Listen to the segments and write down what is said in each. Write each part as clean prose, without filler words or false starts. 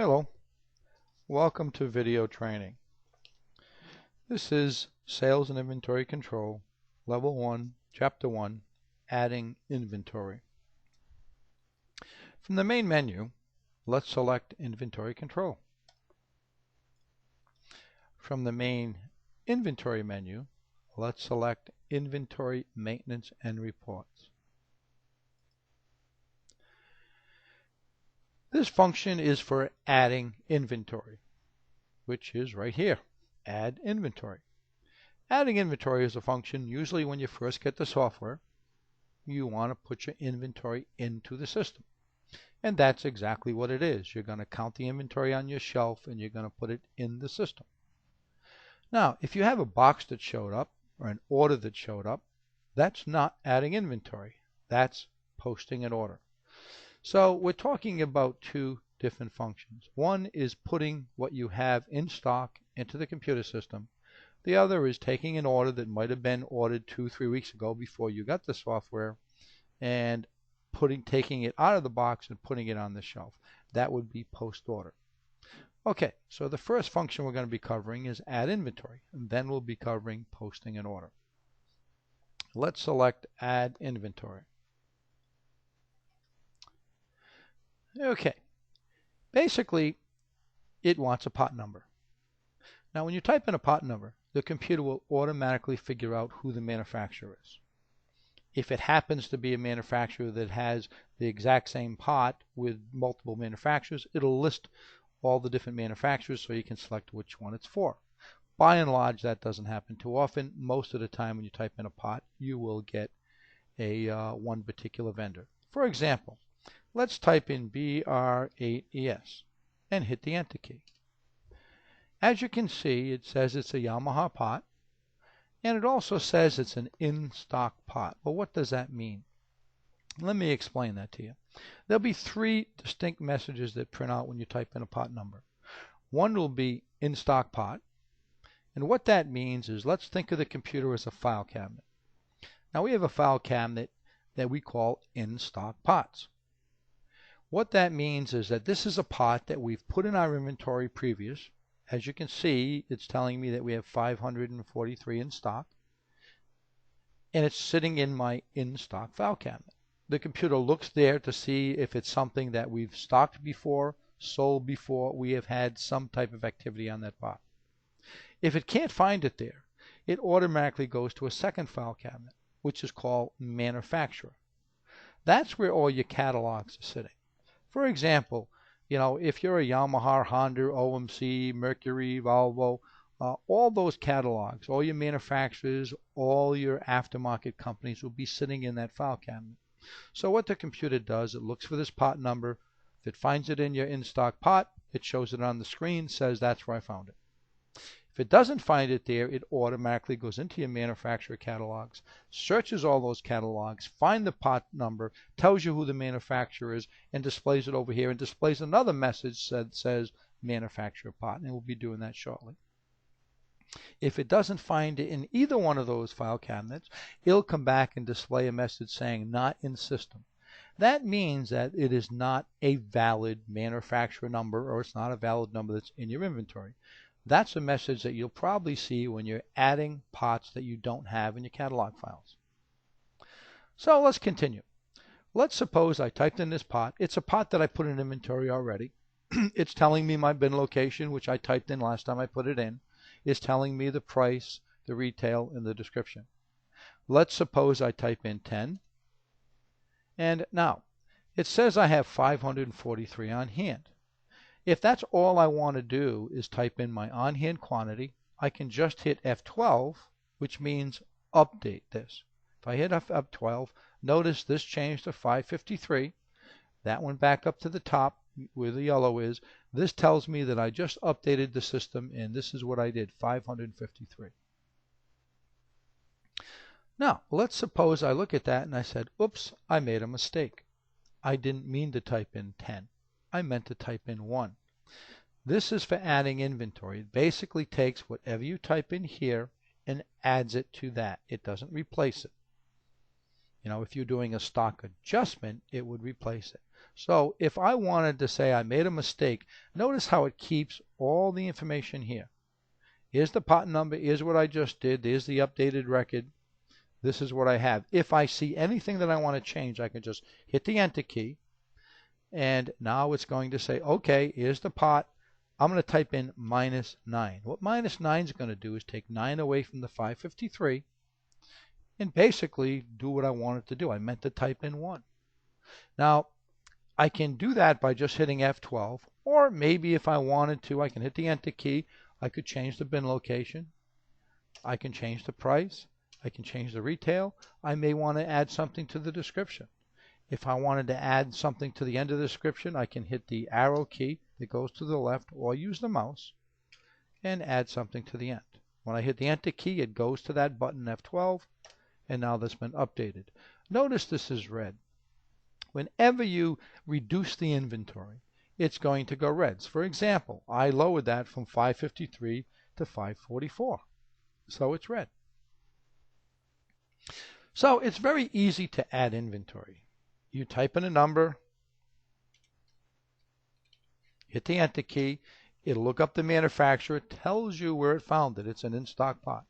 Hello, welcome to video training. This is Sales and Inventory Control, Level 1, Chapter 1, Adding Inventory. From the main menu, let's select Inventory Control. From the main Inventory menu, let's select Inventory Maintenance and Reports. This function is for adding inventory, which is right here, Add Inventory. Adding inventory is a function usually when you first get the software, you want to put your inventory into the system. And that's exactly what it is. You're going to count the inventory on your shelf and you're going to put it in the system. Now, if you have a box that showed up or an order that showed up, that's not adding inventory. That's posting an order. So we're talking about two different functions. One is putting what you have in stock into the computer system. The other is taking an order that might have been ordered 2-3 weeks ago before you got the software and taking it out of the box and putting it on the shelf. That would be post order. Okay, so the first function we're going to be covering is add inventory, and then we'll be covering posting an order. Let's select add inventory. Okay, basically it wants a pot number. Now when you type in a pot number, the computer will automatically figure out who the manufacturer is. If it happens to be a manufacturer that has the exact same pot with multiple manufacturers, it'll list all the different manufacturers so you can select which one it's for. By and large, that doesn't happen too often. Most of the time when you type in a pot, you will get a one particular vendor. For example, let's type in BR8ES and hit the Enter key. As you can see, it says it's a Yamaha pot, and it also says it's an in-stock pot. Well, what does that mean? Let me explain that to you. There'll be three distinct messages that print out when you type in a pot number. One will be in-stock pot, and what that means is, let's think of the computer as a file cabinet. Now we have a file cabinet that we call in-stock pots. What that means is that this is a pot that we've put in our inventory previous. As you can see, it's telling me that we have 543 in stock, and it's sitting in my in-stock file cabinet. The computer looks there to see if it's something that we've stocked before, sold before, we have had some type of activity on that pot. If it can't find it there, it automatically goes to a second file cabinet, which is called manufacturer. That's where all your catalogs are sitting. For example, if you're a Yamaha, Honda, OMC, Mercury, Volvo, all those catalogs, all your manufacturers, all your aftermarket companies will be sitting in that file cabinet. So what the computer does, it looks for this pot number. If it finds it in your in-stock pot, it shows it on the screen, says that's where I found it. If it doesn't find it there, it automatically goes into your manufacturer catalogs, searches all those catalogs, finds the pot number, tells you who the manufacturer is, and displays it over here, and displays another message that says manufacturer pot, and we'll be doing that shortly. If it doesn't find it in either one of those file cabinets, it'll come back and display a message saying not in system. That means that it is not a valid manufacturer number, or it's not a valid number that's in your inventory. That's a message that you'll probably see when you're adding pots that you don't have in your catalog files. So let's continue. Let's suppose I typed in this pot. It's a pot that I put in inventory already. It's telling me my bin location, which I typed in last time I put it in. It's telling me the price, the retail, and the description. Let's suppose I type in 10. And now, it says I have 543 on hand. If that's all I want to do is type in my on-hand quantity, I can just hit F12, which means update this. If I hit F12, notice this changed to 553. That went back up to the top where the yellow is. This tells me that I just updated the system, and this is what I did, 553. Now, let's suppose I look at that and I said, oops, I made a mistake. I didn't mean to type in 10. I meant to type in 1. This is for adding inventory. It basically takes whatever you type in here and adds it to that. It doesn't replace it. If you're doing a stock adjustment, it would replace it. So if I wanted to say I made a mistake, notice how it keeps all the information here. Here's the pot number, here's what I just did, there's the updated record, this is what I have. If I see anything that I want to change, I can just hit the enter key, and now it's going to say, okay, here's the pot. I'm going to type in -9. What -9 is going to do is take 9 away from the 553 and basically do what I wanted to do. I meant to type in 1. Now, I can do that by just hitting F12, or maybe if I wanted to, I can hit the enter key. I could change the bin location. I can change the price. I can change the retail. I may want to add something to the description. If I wanted to add something to the end of the description, I can hit the arrow key that goes to the left or use the mouse and add something to the end. When I hit the enter key, it goes to that button F12, and now that's been updated. Notice this is red. Whenever you reduce the inventory, it's going to go red. For example, I lowered that from 553 to 544, so it's red. So it's very easy to add inventory. You type in a number, hit the enter key, it'll look up the manufacturer, it tells you where it found it. It's an in-stock pot.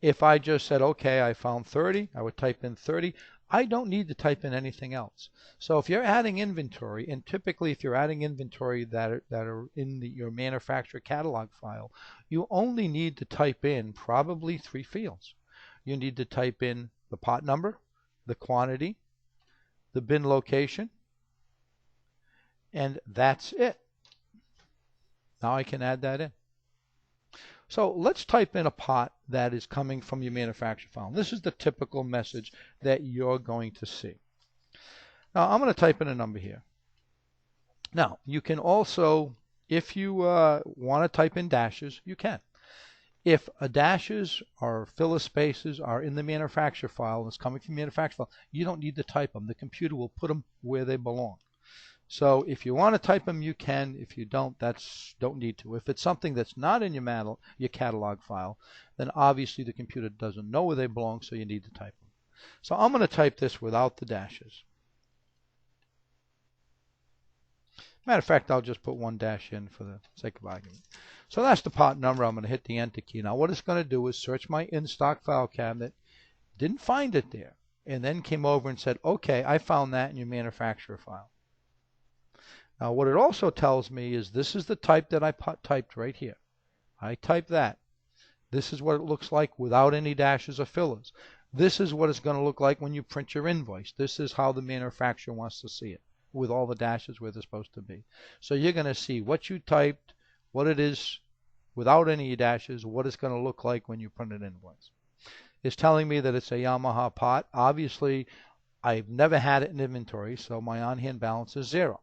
If I just said, okay, I found 30, I would type in 30. I don't need to type in anything else. So if you're adding inventory, and typically if you're adding inventory that are in your manufacturer catalog file, you only need to type in probably 3 fields. You need to type in the pot number, the quantity, the bin location, and that's it. Now I can add that in. So let's type in a pot that is coming from your manufacturer file. This is the typical message that you're going to see. Now I'm going to type in a number here. Now you can also, if you want to type in dashes, you can. If dashes or filler spaces are in the manufacturer file and it's coming from the manufacturer file, you don't need to type them. The computer will put them where they belong. So if you want to type them, you can. If you don't, don't need to. If it's something that's not in your catalog file, then obviously the computer doesn't know where they belong, so you need to type them. So I'm going to type this without the dashes. Matter of fact, I'll just put 1 dash in for the sake of argument. So that's the pot number. I'm going to hit the enter key. Now what it's going to do is search my in-stock file cabinet, didn't find it there, and then came over and said, okay, I found that in your manufacturer file. Now what it also tells me is this is the type that I typed right here. I typed that. This is what it looks like without any dashes or fillers. This is what it's going to look like when you print your invoice. This is how the manufacturer wants to see it, with all the dashes where they're supposed to be. So you're going to see what you typed, what it is without any dashes, what it's going to look like when you print an invoice. It's telling me that it's a Yamaha pot. Obviously, I've never had it in inventory, so my on-hand balance is 0.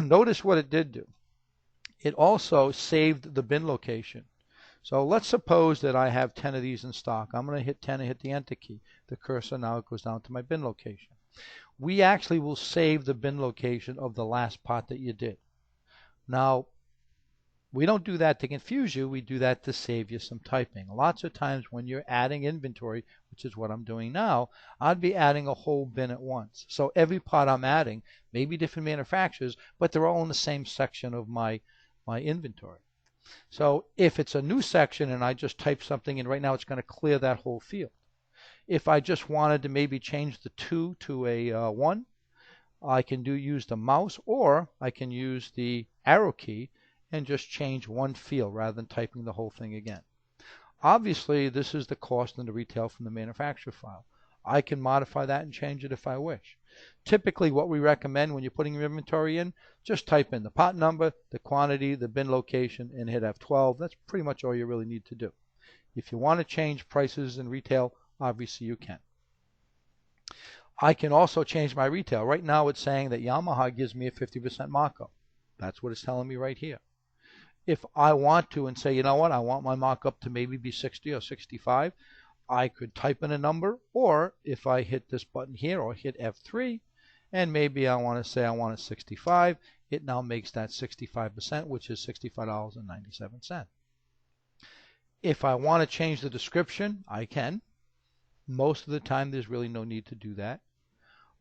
Notice what it did do. It also saved the bin location. So let's suppose that I have 10 of these in stock. I'm going to hit 10 and hit the enter key. The cursor now goes down to my bin location. We actually will save the bin location of the last pot that you did. Now, we don't do that to confuse you. We do that to save you some typing. Lots of times when you're adding inventory, which is what I'm doing now, I'd be adding a whole bin at once. So every pot I'm adding may be different manufacturers, but they're all in the same section of my inventory. So if it's a new section and I just type something in right now, it's going to clear that whole field. If I just wanted to maybe change the 2 to a 1, I can use the mouse, or I can use the arrow key and just change one field rather than typing the whole thing again. Obviously, this is the cost and the retail from the manufacturer file. I can modify that and change it if I wish. Typically, what we recommend when you're putting your inventory in, just type in the pot number, the quantity, the bin location, and hit F12. That's pretty much all you really need to do. If you want to change prices in retail, obviously you can. I can also change my retail. Right now it's saying that Yamaha gives me a 50% markup. That's what it's telling me right here. If I want to and say, you know what, I want my markup to maybe be 60 or 65, I could type in a number, or if I hit this button here or hit F3, and maybe I want to say I want it 65, it now makes that 65%, which is $65.97. If I want to change the description, I can. Most of the time there's really no need to do that.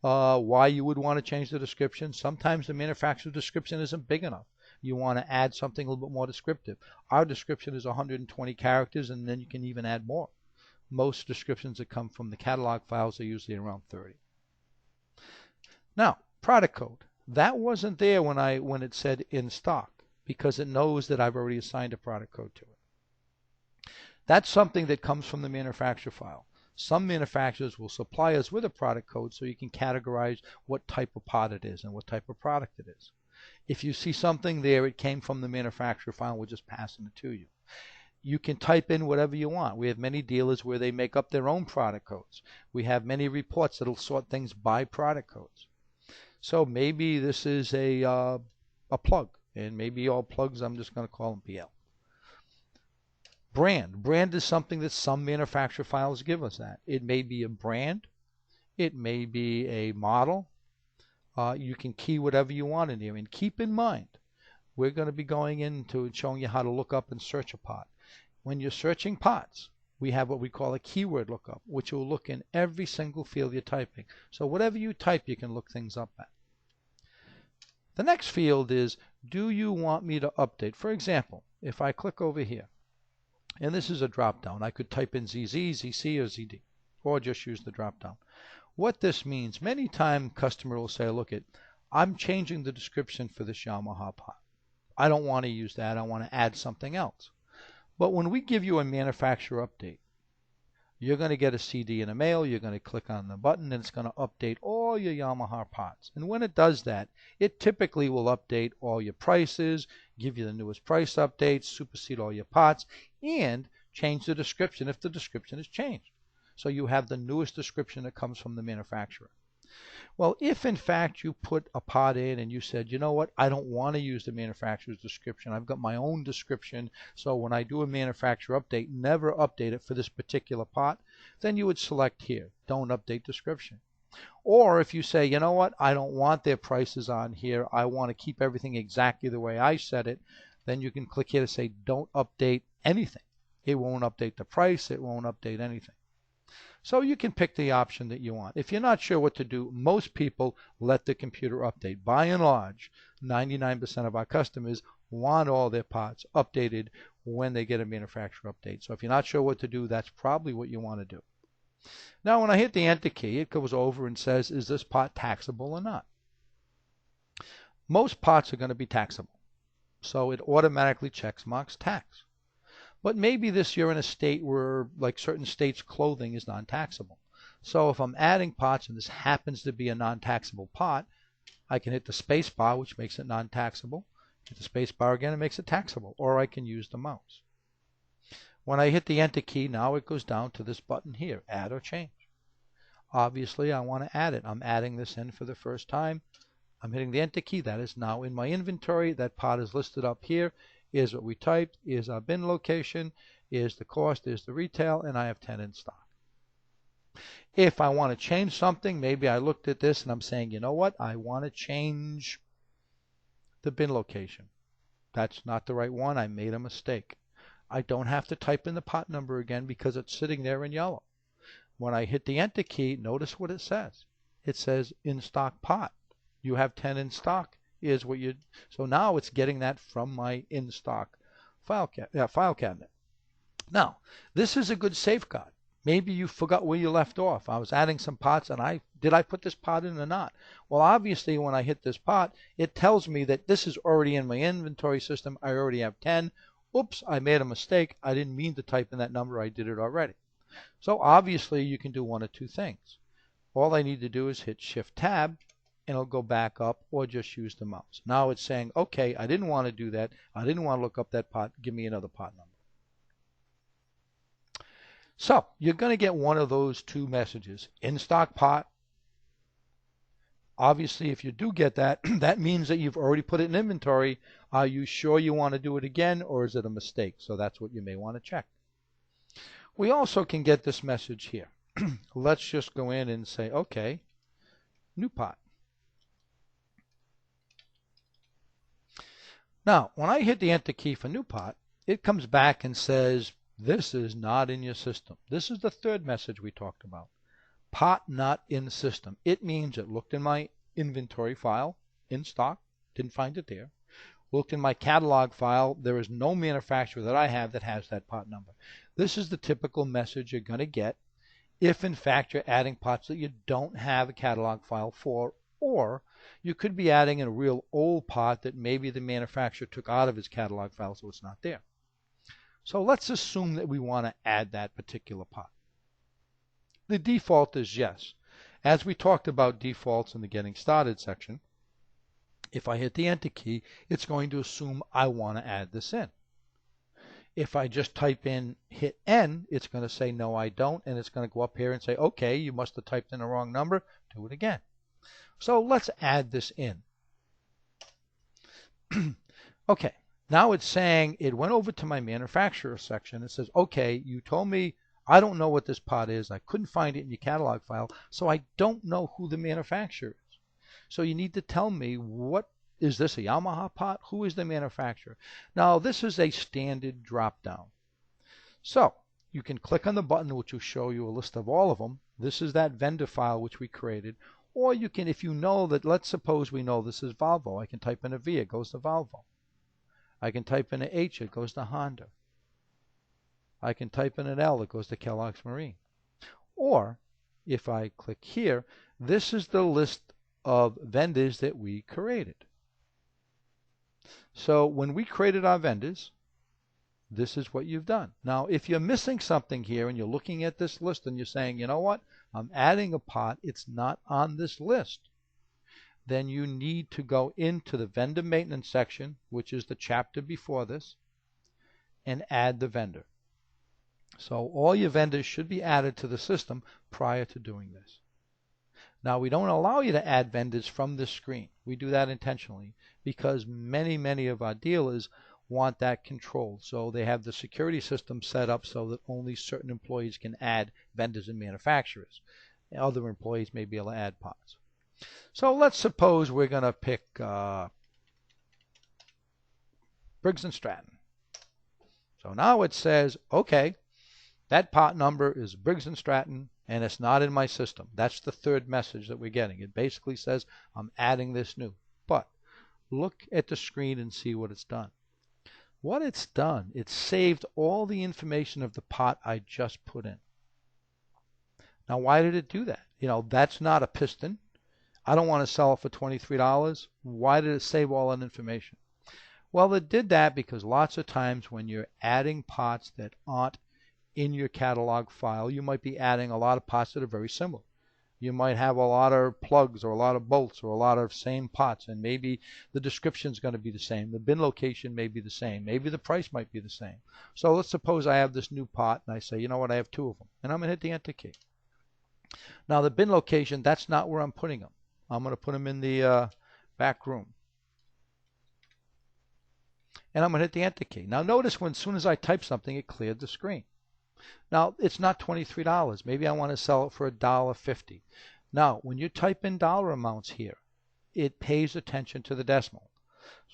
why you would want to change the description. Sometimes the manufacturer's description isn't big enough. You want to add something a little bit more descriptive. Our description is 120 characters, and then you can even add more. Most descriptions that come from the catalog files are usually around 30. Now, product code. That wasn't there when it said in stock, because it knows that I've already assigned a product code to it. That's something that comes from the manufacturer file. Some manufacturers will supply us with a product code so you can categorize what type of pot it is and what type of product it is. If you see something there, it came from the manufacturer file, we're just passing it to you. You can type in whatever you want. We have many dealers where they make up their own product codes. We have many reports that'll sort things by product codes. So maybe this is a plug, and maybe all plugs, I'm just going to call them PL. Brand. Brand is something that some manufacturer files give us that. It may be a brand. It may be a model. You can key whatever you want in here. And keep in mind, we're going to be going into and showing you how to look up and search a pot. When you're searching pots, we have what we call a keyword lookup, which will look in every single field you're typing. So whatever you type, you can look things up at. The next field is, do you want me to update? For example, if I click over here, and this is a drop down, I could type in ZZ, ZC, or ZD, or just use the drop down. What this means, many times customer will say, look, I'm changing the description for this Yamaha pot. I don't want to use that. I want to add something else. But when we give you a manufacturer update, you're going to get a CD in the mail. You're going to click on the button, and it's going to update all your Yamaha pots. And when it does that, it typically will update all your prices, give you the newest price updates, supersede all your pots, and change the description if the description is changed. So you have the newest description that comes from the manufacturer. Well, if in fact you put a pot in and you said, you know what, I don't want to use the manufacturer's description. I've got my own description. So when I do a manufacturer update, never update it for this particular pot, then you would select here, don't update description. Or if you say, you know what, I don't want their prices on here. I want to keep everything exactly the way I said it. Then you can click here to say, don't update anything. It won't update the price. It won't update anything. So you can pick the option that you want. If you're not sure what to do, most people let the computer update. By and large, 99% of our customers want all their pots updated when they get a manufacturer update. So if you're not sure what to do, that's probably what you want to do. Now when I hit the enter key, it goes over and says, is this pot taxable or not? Most pots are going to be taxable. So it automatically checks marks tax. But maybe you're in a state where, like certain states, clothing is non-taxable. So if I'm adding pots and this happens to be a non-taxable pot, I can hit the space bar, which makes it non-taxable. Hit the space bar again, it makes it taxable. Or I can use the mouse. When I hit the enter key, now it goes down to this button here, add or change. Obviously, I want to add it. I'm adding this in for the first time. I'm hitting the enter key. That is now in my inventory. That pot is listed up here. Here's what we typed, here's our bin location, here's the cost, here's the retail, and I have 10 in stock. If I want to change something, maybe I looked at this and I'm saying, you know what, I want to change the bin location. That's not the right one, I made a mistake. I don't have to type in the pot number again because it's sitting there in yellow. When I hit the enter key, notice what it says. It says in stock pot. You have 10 in stock. Is what you so now it's getting that from my in stock file cabinet. Now this is a good safeguard. Maybe you forgot where you left off. I was adding some pots and did I put this pot in or not? Well, obviously when I hit this pot, it tells me that this is already in my inventory system. I already have 10. Oops, I made a mistake. I didn't mean to type in that number. I did it already. So obviously you can do one of two things. All I need to do is hit Shift Tab and it'll go back up, or just use the mouse. Now it's saying, okay, I didn't want to do that. I didn't want to look up that pot. Give me another pot number. So you're going to get one of those two messages, in stock pot. Obviously, if you do get that, that means that you've already put it in inventory. Are you sure you want to do it again, or is it a mistake? So that's what you may want to check. We also can get this message here. Let's just go in and say, okay, new pot. Now, when I hit the enter key for new pot, it comes back and says, this is not in your system. This is the third message we talked about. pot not in the system. It means it looked in my inventory file, in stock, didn't find it there. Looked in my catalog file, there is no manufacturer that I have that has that pot number. This is the typical message you're going to get if in fact you're adding pots that you don't have a catalog file for, or you could be adding in a real old pot that maybe the manufacturer took out of his catalog file so it's not there. So let's assume that we want to add that particular pot. The default is yes. As we talked about defaults in the Getting Started section, if I hit the Enter key, it's going to assume I want to add this in. If I just type in, hit N, it's going to say, no, I don't, and it's going to go up here and say, okay, you must have typed in the wrong number. Do it again. So let's add this in. Okay, now it's saying it went over to my manufacturer section. It says, okay, you told me I don't know what this pot is. I couldn't find it in your catalog file, so I don't know who the manufacturer is. So you need to tell me, what is this, a Yamaha pot? Who is the manufacturer? Now this is a standard drop down. So you can click on the button which will show you a list of all of them. This is that vendor file which we created. Or you can, if you know that, let's suppose we know this is Volvo. I can type in a V, it goes to Volvo. I can type in an H, it goes to Honda. I can type in an L, it goes to Kellogg's Marine. Or if I click here, this is the list of vendors that we created. So when we created our vendors, this is what you've done. Now, if you're missing something here and you're looking at this list and you're saying, you know what, I'm adding a pot, it's not on this list, then you need to go into the vendor maintenance section, which is the chapter before this, and add the vendor. So all your vendors should be added to the system prior to doing this. Now, we don't allow you to add vendors from this screen. We do that intentionally because many of our dealers want that controlled. So they have the security system set up so that only certain employees can add vendors and manufacturers. Other employees may be able to add pots. So let's suppose we're going to pick Briggs & Stratton. So now it says, okay, that pot number is Briggs & Stratton, and it's not in my system. That's the third message that we're getting. It basically says, I'm adding this new. But look at the screen and see what it's done. What it's done, it's saved all the information of the pot I just put in. Now, why did it do that? You know, that's not a piston. I don't want to sell it for $23. Why did it save all that information? Well, it did that because lots of times when you're adding pots that aren't in your catalog file, you might be adding a lot of pots that are very similar. You might have a lot of plugs or a lot of bolts or a lot of same pots, and maybe the description is going to be the same. The bin location may be the same. Maybe the price might be the same. So let's suppose I have this new pot and I say, you know what, I have two of them, and I'm going to hit the Enter key. Now the bin location, that's not where I'm putting them. I'm going to put them in the back room. And I'm going to hit the Enter key. Now notice when as soon as I type something, it cleared the screen. Now, it's not $23. Maybe I want to sell it for $1.50. Now, when you type in dollar amounts here, it pays attention to the decimal.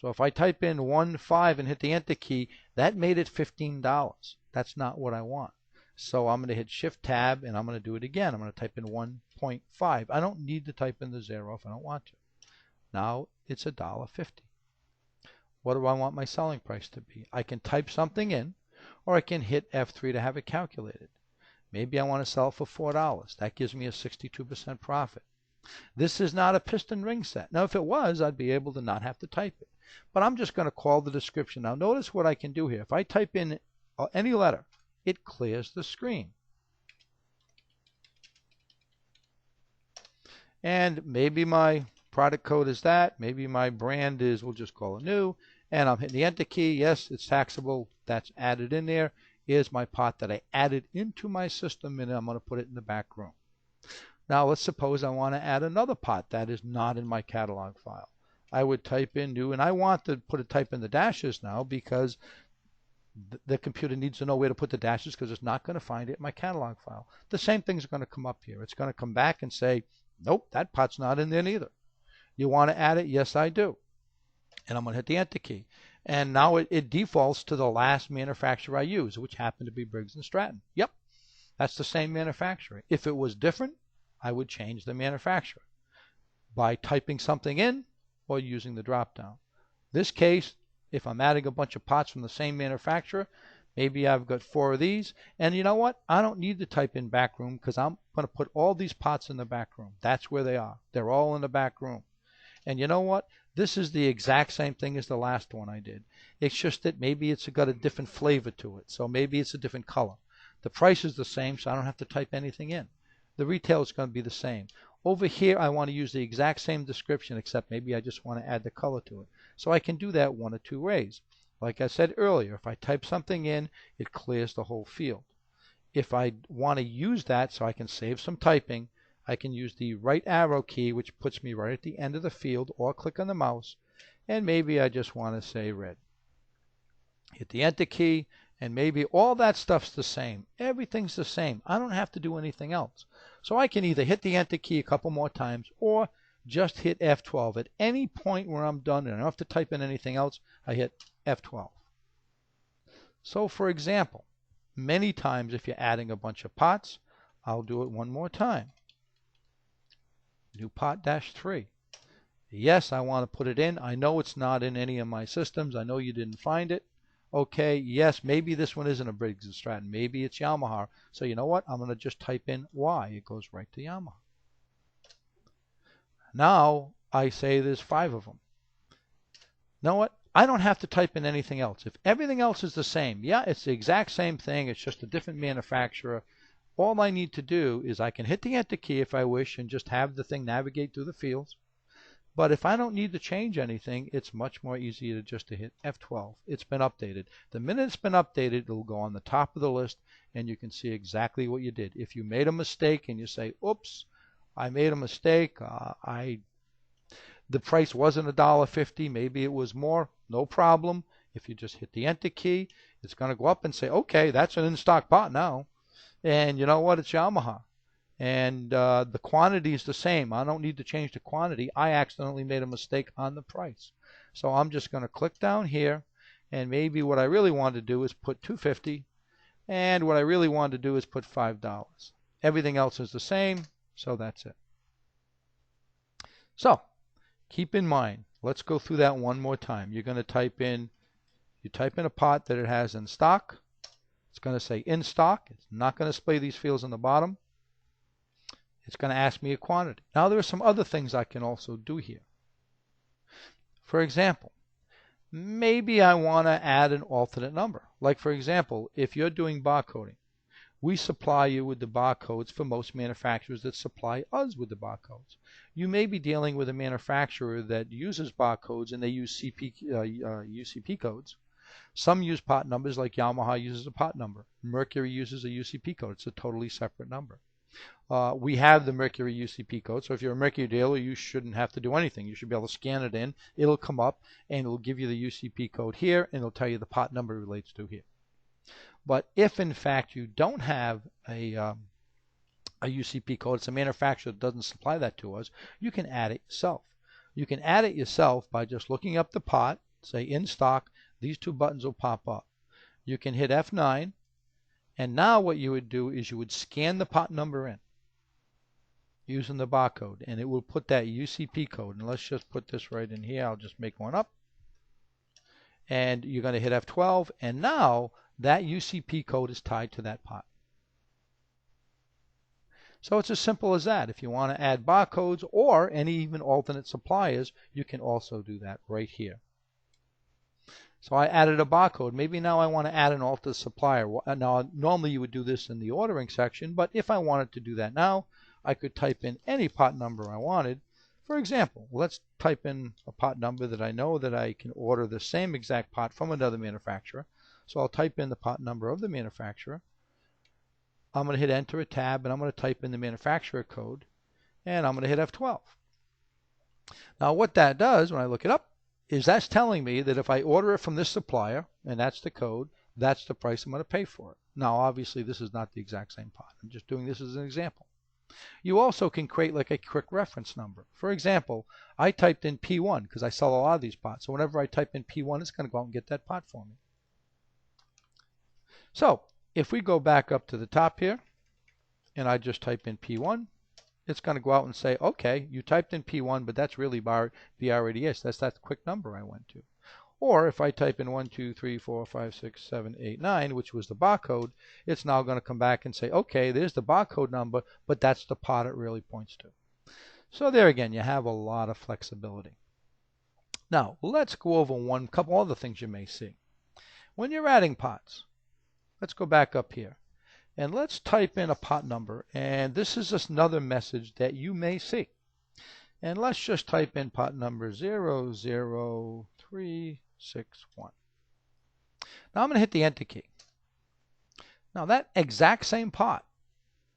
So if I type in 1.5 and hit the Enter key, that made it $15. That's not what I want. So I'm going to hit Shift-Tab, and I'm going to do it again. I'm going to type in 1.5. I don't need to type in the 0 if I don't want to. Now, it's $1.50. What do I want my selling price to be? I can type something in, or I can hit F3 to have it calculated. Maybe I want to sell for $4. That gives me a 62% profit. This is not a piston ring set. Now, if it was, I'd be able to not have to type it. But I'm just going to call the description. Now, notice what I can do here. If I type in any letter, it clears the screen. And maybe my product code is that. Maybe my brand is, we'll just call it new. And I'm hitting the Enter key. Yes, it's taxable. That's added in there. Here's my pot that I added into my system, and I'm going to put it in the back room. Now, let's suppose I want to add another pot that is not in my catalog file. I would type in new, and I want to type in the dashes now because the computer needs to know where to put the dashes because it's not going to find it in my catalog file. The same thing's going to come up here. It's going to come back and say, nope, that pot's not in there neither. You want to add it? Yes, I do. And I'm going to hit the Enter key. And now it defaults to the last manufacturer I use, which happened to be Briggs & Stratton. Yep, that's the same manufacturer. If it was different, I would change the manufacturer by typing something in or using the drop down. This case, if I'm adding a bunch of pots from the same manufacturer, maybe I've got 4 of these, and you know what? I don't need to type in back room because I'm going to put all these pots in the back room. That's where they are. They're all in the back room. And you know what? This is the exact same thing as the last one I did. It's just that maybe it's got a different flavor to it. So maybe it's a different color. The price is the same, so I don't have to type anything in. The retail is going to be the same. Over here, I want to use the exact same description, except maybe I just want to add the color to it. So I can do that one of 2 ways. Like I said earlier, if I type something in, it clears the whole field. If I want to use that so I can save some typing, I can use the right arrow key, which puts me right at the end of the field, or click on the mouse, and maybe I just want to say red. Hit the enter key, and maybe all that stuff's the same. Everything's the same. I don't have to do anything else. So I can either hit the enter key a couple more times or just hit F12. At any point where I'm done and I don't have to type in anything else, I hit F12. So for example, many times if you're adding a bunch of pots, I'll do it one more time. New pot -3. Yes, I want to put it in. I know it's not in any of my systems. I know you didn't find it. Okay, yes, maybe this one isn't a Briggs & Stratton. Maybe it's Yamaha. So you know what? I'm going to just type in Y. It goes right to Yamaha. Now I say there's 5 of them. You know what? I don't have to type in anything else. If everything else is the same, yeah, it's the exact same thing. It's just a different manufacturer. All I need to do is I can hit the enter key if I wish and just have the thing navigate through the fields. But if I don't need to change anything, it's much more easier just to hit F12. It's been updated. The minute it's been updated, it'll go on the top of the list, and you can see exactly what you did. If you made a mistake and you say, oops, I made a mistake, the price wasn't $1.50, maybe it was more, no problem. If you just hit the enter key, it's going to go up and say, okay, that's an in-stock pot now. And you know what? It's Yamaha. And the quantity is the same. I don't need to change the quantity. I accidentally made a mistake on the price. So I'm just going to click down here, and maybe what I really want to do is put $2.50, and what I really want to do is put $5. Everything else is the same, so that's it. So keep in mind, let's go through that one more time. You're going to type in a pot that it has in stock. It's going to say in stock. It's not going to display these fields on the bottom. It's going to ask me a quantity. Now there are some other things I can also do here. For example, maybe I want to add an alternate number. Like for example, if you're doing barcoding, we supply you with the barcodes for most manufacturers that supply us with the barcodes. You may be dealing with a manufacturer that uses barcodes and they use UCP codes. Some use pot numbers, like Yamaha uses a pot number. Mercury uses a UCP code. It's a totally separate number. We have the Mercury UCP code, so if you're a Mercury dealer, you shouldn't have to do anything. You should be able to scan it in. It'll come up, and it'll give you the UCP code here, and it'll tell you the pot number it relates to here. But if, in fact, you don't have a UCP code, it's a manufacturer that doesn't supply that to us, you can add it yourself. You can add it yourself by just looking up the pot, say in stock, these 2 buttons will pop up. You can hit F9, and now what you would do is you would scan the pot number in using the barcode, and it will put that UCP code. And let's just put this right in here. I'll just make one up. And you're going to hit F12, and now that UCP code is tied to that pot. So it's as simple as that. If you want to add barcodes or any even alternate suppliers, you can also do that right here. So I added a barcode. Maybe now I want to add an alternate supplier. Now, normally you would do this in the ordering section, but if I wanted to do that now, I could type in any pot number I wanted. For example, let's type in a pot number that I know that I can order the same exact pot from another manufacturer. So I'll type in the pot number of the manufacturer. I'm going to hit enter a tab, and I'm going to type in the manufacturer code, and I'm going to hit F12. Now what that does when I look it up is that's telling me that if I order it from this supplier, and that's the code, that's the price I'm going to pay for it. Now obviously this is not the exact same pot. I'm just doing this as an example. You also can create like a quick reference number. For example, I typed in P1 because I sell a lot of these pots. So whenever I type in P1, it's going to go out and get that pot for me. So if we go back up to the top here, and I just type in P1, it's going to go out and say, okay, you typed in P1, but that's really BRADS. That's that quick number I went to. Or if I type in 1, 2, 3, 4, 5, 6, 7, 8, 9, which was the barcode, it's now going to come back and say, okay, there's the barcode number, but that's the pot it really points to. So there again, you have a lot of flexibility. Now, let's go over couple other things you may see. When you're adding pots, let's go back up here. And let's type in a pot number, and this is just another message that you may see. And let's just type in pot number 00361. Now I'm going to hit the Enter key. Now that exact same pot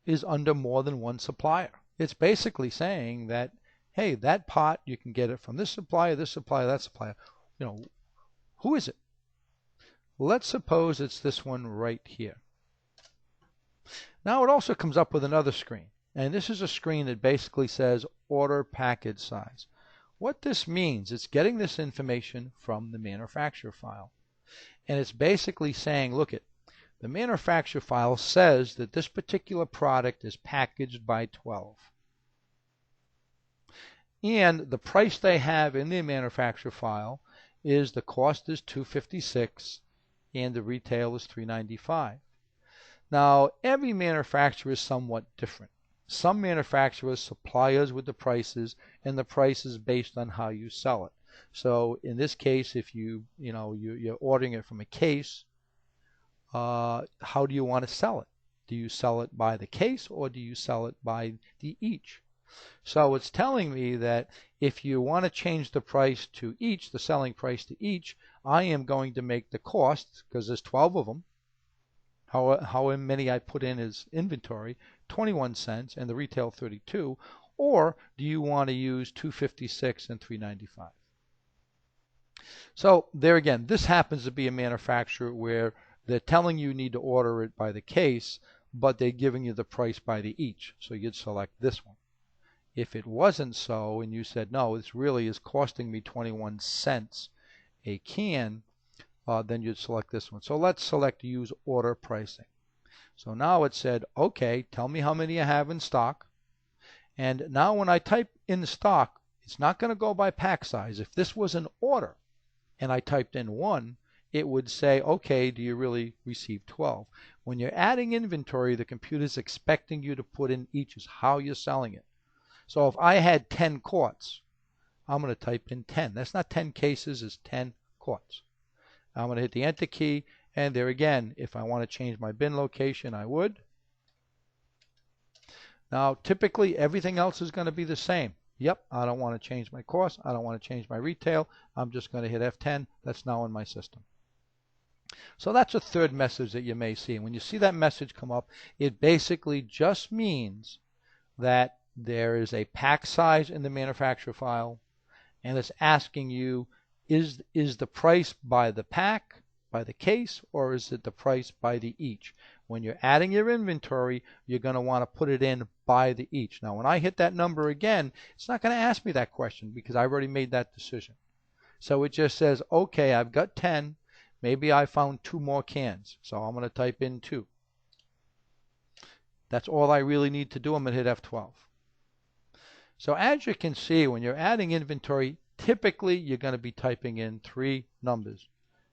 is under more than one supplier. It's basically saying that, hey, that pot, you can get it from this supplier, that supplier. You know, who is it? Let's suppose it's this one right here. Now it also comes up with another screen, and this is a screen that basically says order package size. What this means, it's getting this information from the manufacturer file, and it's basically saying, look, the manufacturer file says that this particular product is packaged by 12, and the price they have in the manufacturer file is the cost is $256 and the retail is $395. Now, every manufacturer is somewhat different. Some manufacturers supply us with the prices, and the price is based on how you sell it. So in this case, if you're ordering it from a case, how do you want to sell it? Do you sell it by the case, or do you sell it by the each? So it's telling me that if you want to change the price to each, the selling price to each, I am going to make the cost, because there's 12 of them, how many I put in as inventory, 21 cents, and the retail 32, or do you want to use 256 and 395? So there again, this happens to be a manufacturer where they're telling you need to order it by the case, but they're giving you the price by the each, so you'd select this one. If it wasn't so, and you said, no, this really is costing me 21 cents a can, then you'd select this one. So let's select use order pricing. So now it said, okay, tell me how many you have in stock. And now when I type in stock, it's not going to go by pack size. If this was an order and I typed in 1, it would say, okay, do you really receive 12? When you're adding inventory, the computer's expecting you to put in each is how you're selling it. So if I had 10 quarts, I'm going to type in 10. That's not 10 cases, it's 10 quarts. I'm going to hit the Enter key, and there again, if I want to change my bin location, I would. Now, typically, everything else is going to be the same. Yep, I don't want to change my cost. I don't want to change my retail. I'm just going to hit F10. That's now in my system. So that's a third message that you may see. And when you see that message come up, it basically just means that there is a pack size in the manufacturer file, and it's asking you, is the price by the pack, by the case, or is it the price by the each? When you're adding your inventory, you're going to want to put it in by the each. Now, when I hit that number again, it's not going to ask me that question because I've already made that decision. So it just says, okay, I've got 10. Maybe I found 2 more cans. So I'm going to type in 2. That's all I really need to do. I'm going to hit F12. So as you can see, when you're adding inventory, typically you're going to be typing in 3 numbers.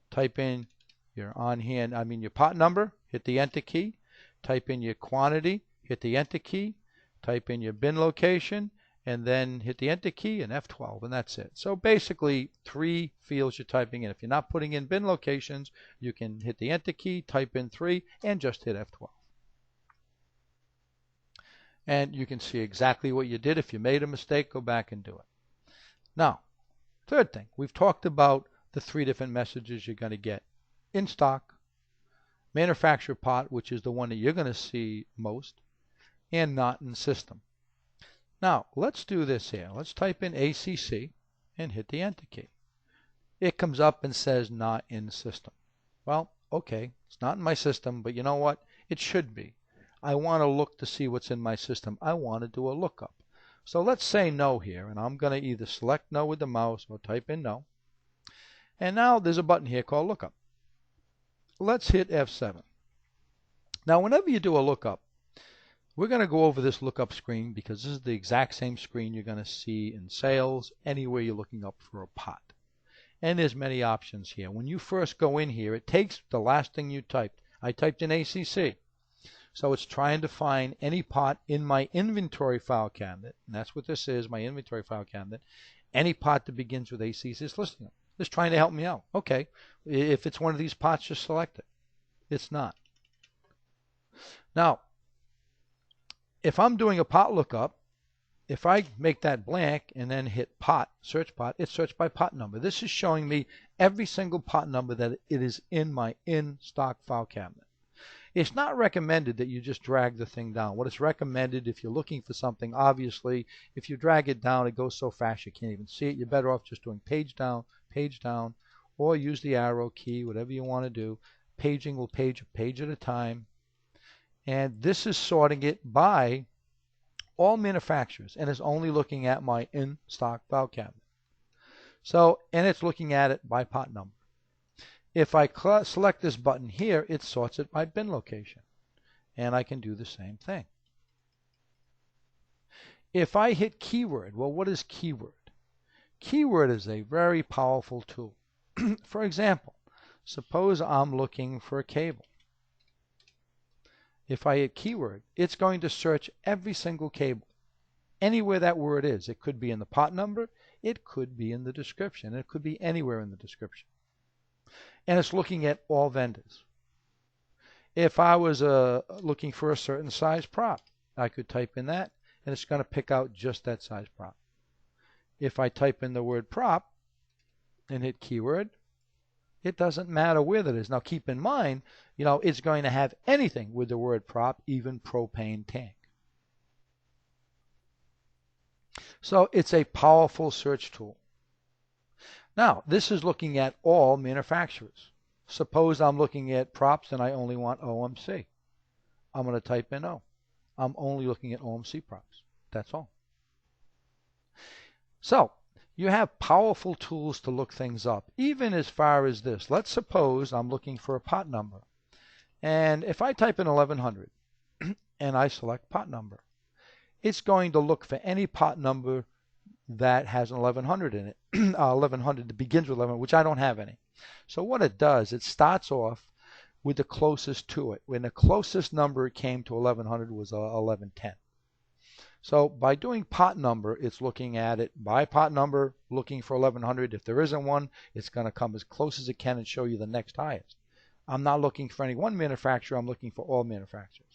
Type in your your pot number, hit the Enter key. Type in your quantity, hit the Enter key. Type in your bin location, and then hit the Enter key and F12, and that's it. So basically 3 fields you're typing in. If you're not putting in bin locations, you can hit the Enter key, type in 3, and just hit F12. And you can see exactly what you did. If you made a mistake, go back and do it. Now, third thing, we've talked about the 3 different messages you're going to get. In stock, manufacturer pot, which is the one that you're going to see most, and not in system. Now, let's do this here. Let's type in ACC and hit the Enter key. It comes up and says not in system. Well, okay, it's not in my system, but you know what? It should be. I want to look to see what's in my system. I want to do a lookup. So let's say no here, and I'm going to either select no with the mouse or type in no. And now there's a button here called lookup. Let's hit F7. Now, whenever you do a lookup, We're going to go over this lookup screen because this is the exact same screen you're going to see in sales anywhere you're looking up for a pot. And there's many options here. When you first go in here, it takes the last thing you typed. I typed in ACC. So it's trying to find any pot in my inventory file cabinet, and that's what this is, my inventory file cabinet. Any pot that begins with ACC is listing them. It's trying to help me out. Okay, if it's one of these pots, just select it. It's not. Now, if I'm doing a pot lookup, if I make that blank and then hit pot, search pot, it's searched by pot number. This is showing me every single pot number that it is in my in-stock file cabinet. It's not recommended that you just drag the thing down. What is recommended if you're looking for something, obviously, if you drag it down, it goes so fast you can't even see it. You're better off just doing page down, or use the arrow key, whatever you want to do. Paging will page a page at a time. And this is sorting it by all manufacturers, and it's only looking at my in-stock file cabinet. So, and it's looking at it by pot number. If I select this button here, it sorts it by bin location. And I can do the same thing. If I hit keyword, well, what is keyword? Keyword is a very powerful tool. For example, suppose I'm looking for a cable. If I hit keyword, it's going to search every single cable. Anywhere that word is. It could be in the pot number. It could be in the description. It could be anywhere in the description. And it's looking at all vendors. If I was looking for a certain size prop, I could type in that, and it's going to pick out just that size prop. If I type in the word prop and hit keyword, it doesn't matter where that is. Now keep in mind, it's going to have anything with the word prop, even propane tank. So it's a powerful search tool. Now, this is looking at all manufacturers. Suppose I'm looking at props and I only want OMC. I'm going to type in O. I'm only looking at OMC props. That's all. So, you have powerful tools to look things up, even as far as this. Let's suppose I'm looking for a pot number. And if I type in 1100 and I select pot number, it's going to look for any pot number that has an 1100 in it. 1100 that begins with 11, which I don't have any. So what it does, it starts off with the closest to it. When the closest number it came to 1100 was 1110. So by doing pot number, it's looking at it by pot number, looking for 1100. If there isn't one, it's going to come as close as it can and show you the next highest. I'm not looking for any one manufacturer, I'm looking for all manufacturers.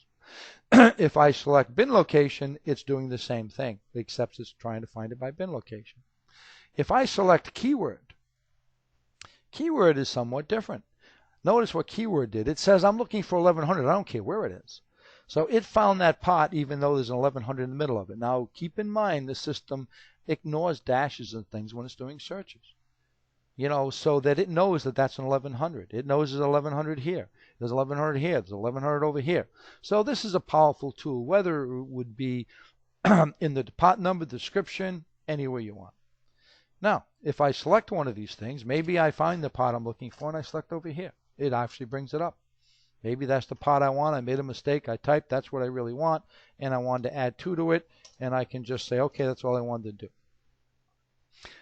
If I select bin location, it's doing the same thing, except it's trying to find it by bin location. If I select keyword, keyword is somewhat different. Notice what keyword did. It says I'm looking for 1100. I don't care where it is. So it found that pot even though there's an 1100 in the middle of it. Now keep in mind the system ignores dashes and things when it's doing searches. So that it knows that that's an 1100. It knows there's 1100 here. There's 1100 here. There's 1100 over here. So this is a powerful tool, whether it would be in the pot number, description, anywhere you want. Now, if I select one of these things, maybe I find the pot I'm looking for and I select over here. It actually brings it up. Maybe that's the pot I want. I made a mistake. I typed that's what I really want, and I wanted to add 2 to it, and I can just say, okay, that's all I wanted to do.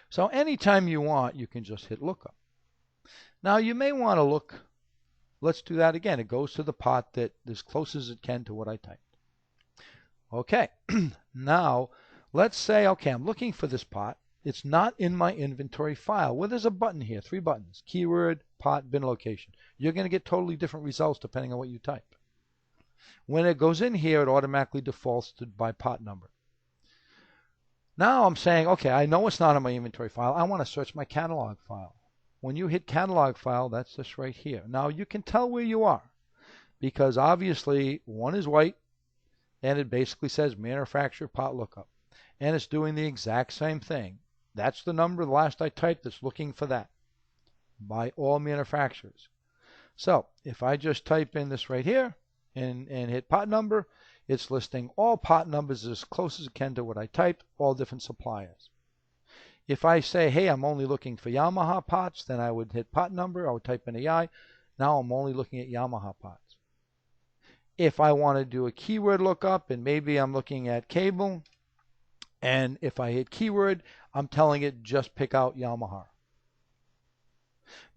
So anytime you want, you can just hit lookup. Now you may want to look, let's do that again. It goes to the pot that is as close as it can to what I typed. Okay, now let's say, okay, I'm looking for this pot. It's not in my inventory file. Well, there's a button here, 3 buttons, keyword, pot, bin location. You're going to get totally different results depending on what you type. When it goes in here, it automatically defaults to by pot number. Now I'm saying, okay, I know it's not in my inventory file. I want to search my catalog file. When you hit catalog file, that's this right here. Now you can tell where you are because obviously one is white and it basically says manufacturer pot lookup. And it's doing the exact same thing. That's the number, the last I typed, that's looking for that by all manufacturers. So if I just type in this right here and hit pot number, it's listing all pot numbers as close as it can to what I typed, all different suppliers. If I say, hey, I'm only looking for Yamaha pots, then I would hit pot number, I would type in AI. Now I'm only looking at Yamaha pots. If I want to do a keyword lookup, and maybe I'm looking at cable, and if I hit keyword, I'm telling it just pick out Yamaha.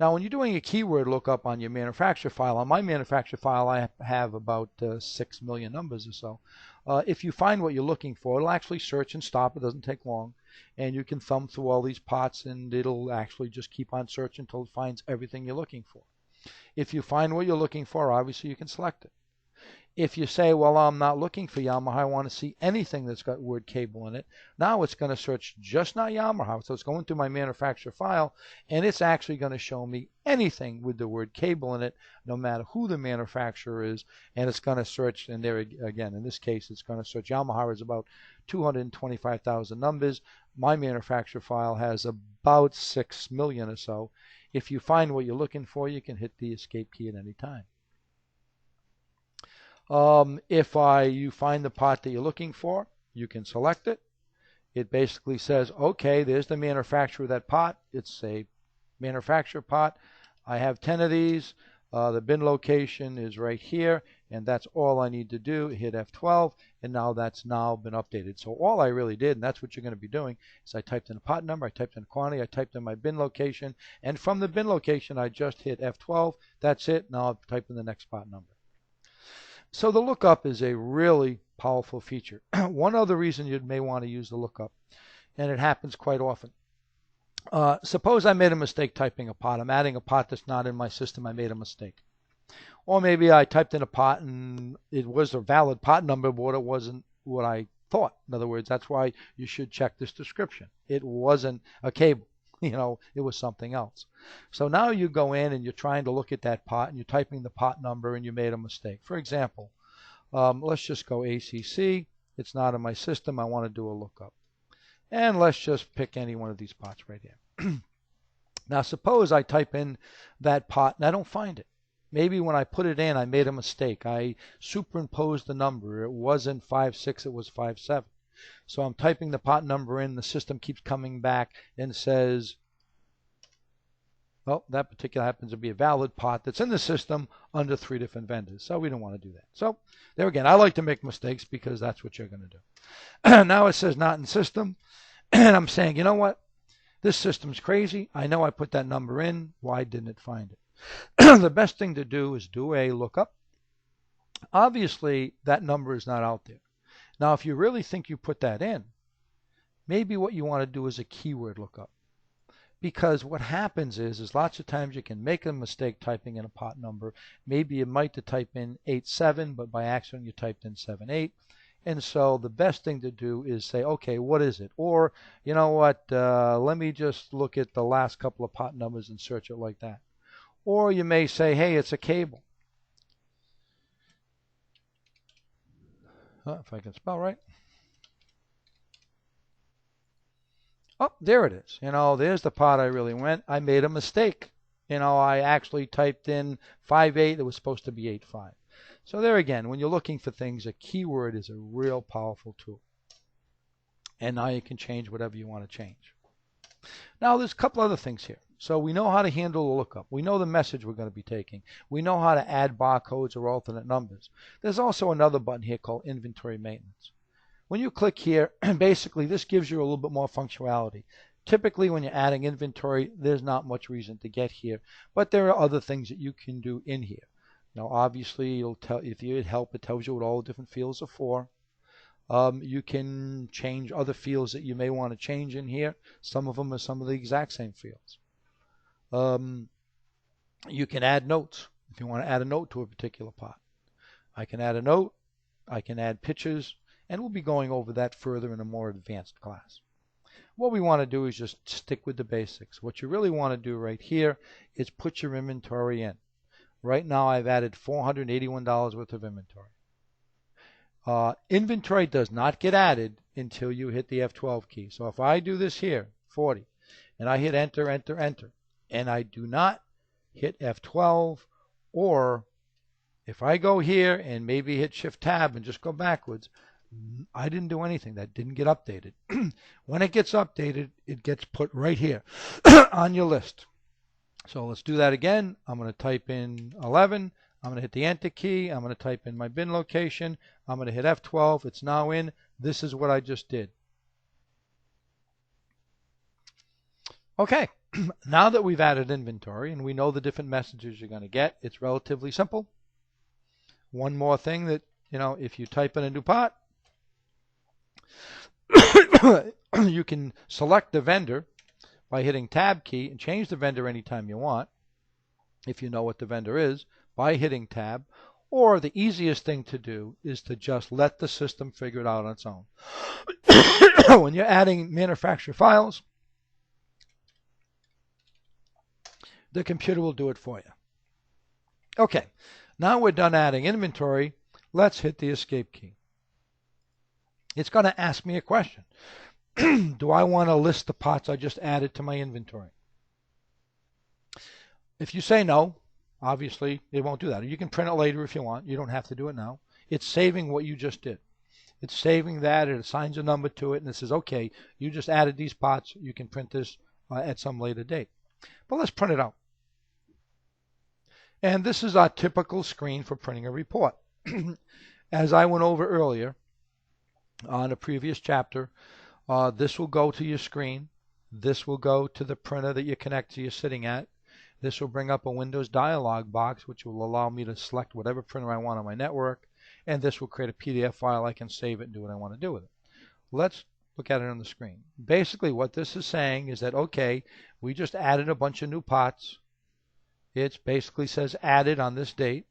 Now, when you're doing a keyword lookup on your manufacturer file, on my manufacturer file, I have about 6 million numbers or so. If you find what you're looking for, it'll actually search and stop. It doesn't take long. And you can thumb through all these pots, and it'll actually just keep on searching until it finds everything you're looking for. If you find what you're looking for, obviously you can select it. If you say, well, I'm not looking for Yamaha, I want to see anything that's got word cable in it, now it's going to search just not Yamaha. So it's going through my manufacturer file, and it's actually going to show me anything with the word cable in it, no matter who the manufacturer is, and it's going to search, and there again, in this case, it's going to search. Yamaha is about 225,000 numbers. My manufacturer file has about 6 million or so. If you find what you're looking for, you can hit the escape key at any time. If you find the pot that you're looking for, you can select it. It basically says, okay, there's the manufacturer of that pot. It's a manufacturer pot. I have 10 of these. The bin location is right here, and that's all I need to do. Hit F12, and now that's now been updated. So all I really did, and that's what you're going to be doing, is I typed in a pot number, I typed in a quantity, I typed in my bin location, and from the bin location, I just hit F12. That's it. Now I'll type in the next pot number. So the lookup is a really powerful feature. One other reason you may want to use the lookup, and it happens quite often. Suppose I made a mistake typing a pot. I'm adding a pot that's not in my system. I made a mistake. Or maybe I typed in a pot and it was a valid pot number, but it wasn't what I thought. In other words, that's why you should check this description. It wasn't a cable. It was something else. So now you go in and you're trying to look at that pot and you're typing the pot number and you made a mistake. For example, let's just go ACC. It's not in my system. I want to do a lookup. And let's just pick any one of these pots right here. Now suppose I type in that pot and I don't find it. Maybe when I put it in, I made a mistake. I superimposed the number. It wasn't 56, it was 57. So I'm typing the pot number in. The system keeps coming back and says, well, that particular happens to be a valid pot that's in the system under 3 different vendors. So we don't want to do that. So there again, I like to make mistakes because that's what you're going to do. Now it says not in system. And I'm saying, you know what? This system's crazy. I know I put that number in. Why didn't it find it? The best thing to do is do a lookup. Obviously, that number is not out there. Now, if you really think you put that in, maybe what you want to do is a keyword lookup. Because what happens is lots of times you can make a mistake typing in a pot number. Maybe you might type in 87, but by accident you typed in 78. And so the best thing to do is say, okay, what is it? Or, you know what, let me just look at the last couple of pot numbers and search it like that. Or you may say, hey, it's a cable. If I can spell right. Oh, there it is. There's the pot I really went. I made a mistake. I actually typed in 58. It was supposed to be 85. So there again, when you're looking for things, a keyword is a real powerful tool. And now you can change whatever you want to change. Now there's a couple other things here. So we know how to handle the lookup. We know the message we're going to be taking. We know how to add barcodes or alternate numbers. There's also another button here called inventory maintenance. When you click here, basically this gives you a little bit more functionality. Typically when you're adding inventory, there's not much reason to get here, but there are other things that you can do in here. Now obviously it'll tell, if you need help, it tells you what all the different fields are for. You can change other fields that you may want to change in here. Some of them are some of the exact same fields. You can add notes if you want to add a note to a particular pot. I can add a note, I can add pictures, and we'll be going over that further in a more advanced class. What we want to do is just stick with the basics. What you really want to do right here is put your inventory in. Right now I've added $481 worth of inventory. Inventory does not get added until you hit the F12 key. So if I do this here, 40, and I hit enter, enter, enter, and I do not hit F12, or if I go here and maybe hit Shift Tab and just go backwards, I didn't do anything. That didn't get updated. When it gets updated, it gets put right here on your list. So let's do that again. I'm going to type in 11. I'm going to hit the enter key. I'm going to type in my bin location. I'm going to hit F12. It's now in. This is what I just did. Okay, now that we've added inventory and we know the different messages you're going to get, it's relatively simple. One more thing that, if you type in a new pot, you can select the vendor by hitting Tab key and change the vendor anytime you want, if you know what the vendor is, by hitting Tab. Or the easiest thing to do is to just let the system figure it out on its own. When you're adding manufacturer files, the computer will do it for you. Okay, now we're done adding inventory. Let's hit the escape key. It's going to ask me a question. Do I want to list the pots I just added to my inventory? If you say no, obviously it won't do that. You can print it later if you want. You don't have to do it now. It's saving what you just did. It's saving that. It assigns a number to it, and it says, okay, you just added these pots. You can print this at some later date. But let's print it out. And this is our typical screen for printing a report. As I went over earlier on a previous chapter, this will go to your screen. This will go to the printer that you connect to you're sitting at. This will bring up a Windows dialog box, which will allow me to select whatever printer I want on my network. And this will create a PDF file. I can save it and do what I want to do with it. Let's look at it on the screen. Basically, what this is saying is that, okay, we just added a bunch of new pots. It basically says added on this date.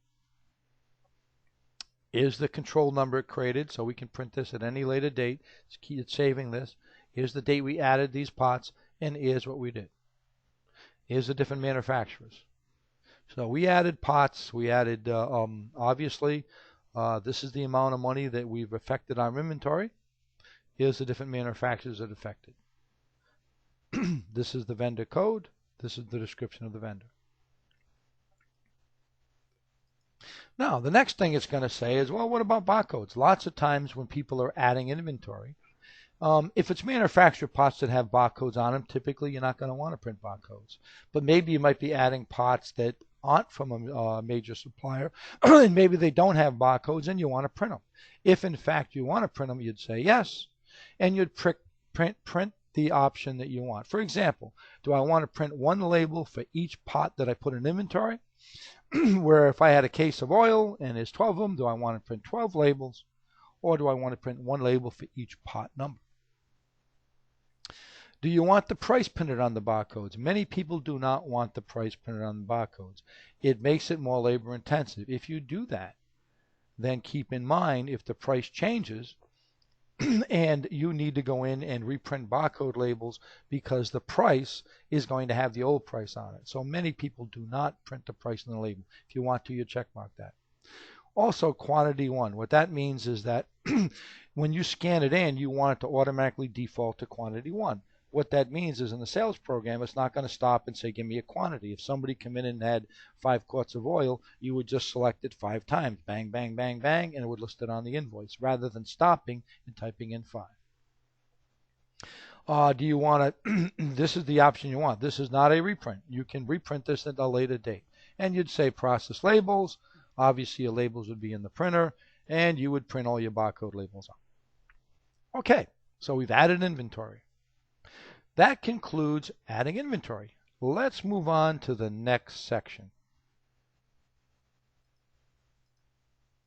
Is the control number it created, so we can print this at any later date. It's saving this. Here's the date we added these pots, and here's what we did. Here's the different manufacturers. So we added pots. We added, obviously, this is the amount of money that we've affected our inventory. Here's the different manufacturers that affected. This is the vendor code. This is the description of the vendor. Now, the next thing it's going to say is, well, what about barcodes? Lots of times when people are adding inventory, if it's manufactured pots that have barcodes on them, typically you're not going to want to print barcodes. But maybe you might be adding pots that aren't from a major supplier, and maybe they don't have barcodes and you want to print them. If, in fact, you want to print them, you'd say yes, and you'd print the option that you want. For example, do I want to print one label for each pot that I put in inventory? Where if I had a case of oil and there's 12 of them, do I want to print 12 labels, or do I want to print one label for each pot number? Do you want the price printed on the barcodes? Many people do not want the price printed on the barcodes. It makes it more labor intensive. If you do that, then keep in mind if the price changes and you need to go in and reprint barcode labels because the price is going to have the old price on it. So many people do not print the price on the label. If you want to, you check mark that. Also, quantity one. What that means is that when you scan it in, you want it to automatically default to quantity one. What that means is in the sales program, it's not going to stop and say, give me a quantity. If somebody come in and had 5 quarts of oil, you would just select it 5 times. Bang, bang, bang, bang, and it would list it on the invoice rather than stopping and typing in 5. Do you want to, this is the option you want. This is not a reprint. You can reprint this at a later date. And you'd say process labels. Obviously, your labels would be in the printer, and you would print all your barcode labels on. Okay, so we've added inventory. That concludes adding inventory. Let's move on to the next section.